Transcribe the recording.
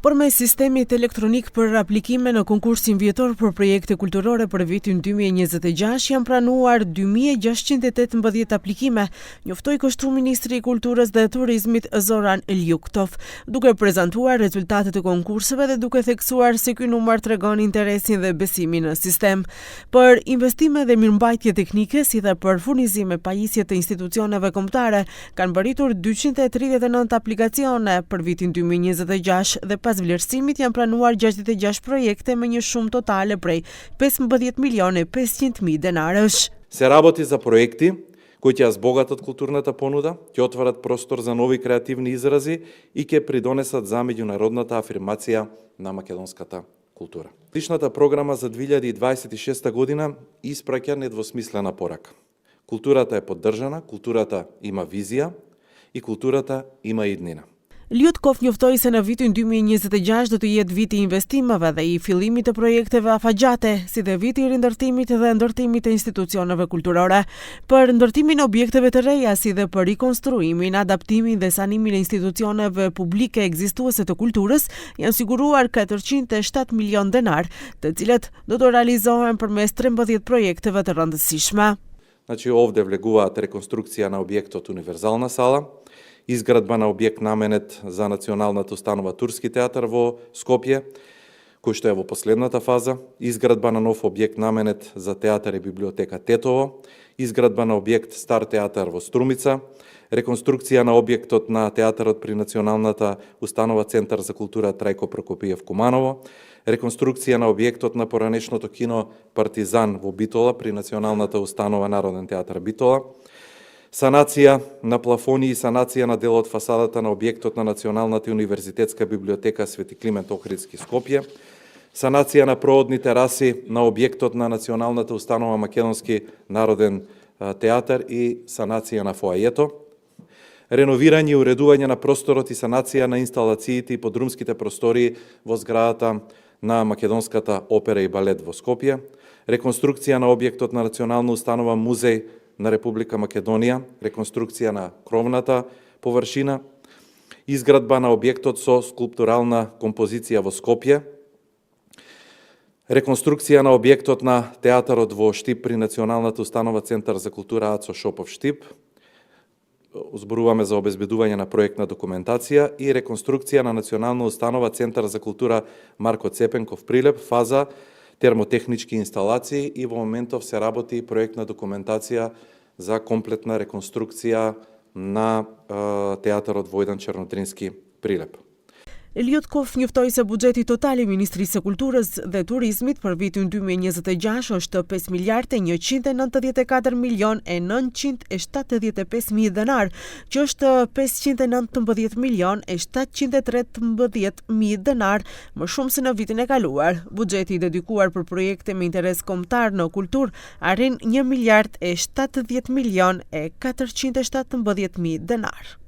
Përmes sistemit elektronik për aplikime në konkursin vjetor për projekte kulturore për vitin 2026 janë pranuar 2618 aplikime, njoftoi kështu Ministri i Kulturës dhe Turizmit Zoran Ljuktov, duke prezantuar rezultatet e konkurseve dhe duke theksuar se ky numër tregon interesin dhe besimin në sistem. Për investime dhe mirëmbajtje teknike, si dhe për furnizime pajisje të institucioneve kombëtare, kanë baritur 239 aplikacione për vitin 2026 dhe pas vlerësimit janë pranuar 66 projekte me një shumë totale prej 15.500.000 денарësh. Се работи за проекти кои ќе збогатат културната понуда, ќе отворат простор за нови креативни изрази и ќе придонесат за меѓународната афирмација на македонската култура. Годишната програма за 2026 година испраќа недвосмислена порака. Културата е поддржана, културата има визија и културата има иднина. Ljutkov njoftoi se në vitin 2026 do të jetë viti i investimeve dhe i fillimit të projekteve afagjate, si dhe viti i rindërtimit dhe ndërtimit të institucioneve kulturore. Për ndërtimin e objekteve të reja, si dhe për rikonstruimin, adaptimin dhe sanimin e institucioneve publike ekzistuese të kulturës, janë siguruar 407 milion denar, të cilat do të realizohen përmes 13 projekteve të rëndësishme. Значи овде влегуваат реконструкција на објектот Универзална сала, изградба на објект наменет за националната установа Турски театар во Скопје, кој што е во последната фаза, изградба на нов објект наменет за театар и библиотека Тетово, изградба на објект Стар театар во Струмица, реконструкција на објектот на театарот при националната установа Центар за култура Трајко Прокопиев Куманово, реконструкција на објектот на поранешното кино Партизан во Битола при националната установа Народен театар Битола, санација на плафони и санација на дел од фасадата на објектот на Националната универзитетска библиотека Свети Климент Охридски Скопје, санација на проводни тераси на објектот на Националната установа Македонски народен театар и санација на фоајето, реновирање и уредување на просторот и санација на инсталациите и подрумските простории во зградата на Македонската опера и балет во Скопје, реконструкција на објектот на Национална установа Музеј на Република Македонија, реконструкција на кровната површина, изградба на објектот со скулптурална композиција во Скопје, реконструкција на објектот на театарот во Штип при Националната установа Центар за култура Ацо Шопов Штип, зборуваме за обезбедување на проектна документација и реконструкција на Национална установа Центар за култура Марко Цепенков Прилеп, фаза термотехнички инсталации и во моментов се работи проектна документација за комплетна реконструкција на театарот Војдан Чернодрински Прилеп. Ljutkov njoftoi se buxheti total i Ministrisë së Kulturës dhe Turizmit për vitin 2026 është 5 miliardë 194 milion e 975 mijë denar, që është 519 milion e 713 mijë denar më shumë se në vitin e kaluar. Buxheti i dedikuar për projekte me interes kombëtar në kulturë arrin 1 miliard e 70 milion e 417 mijë denar.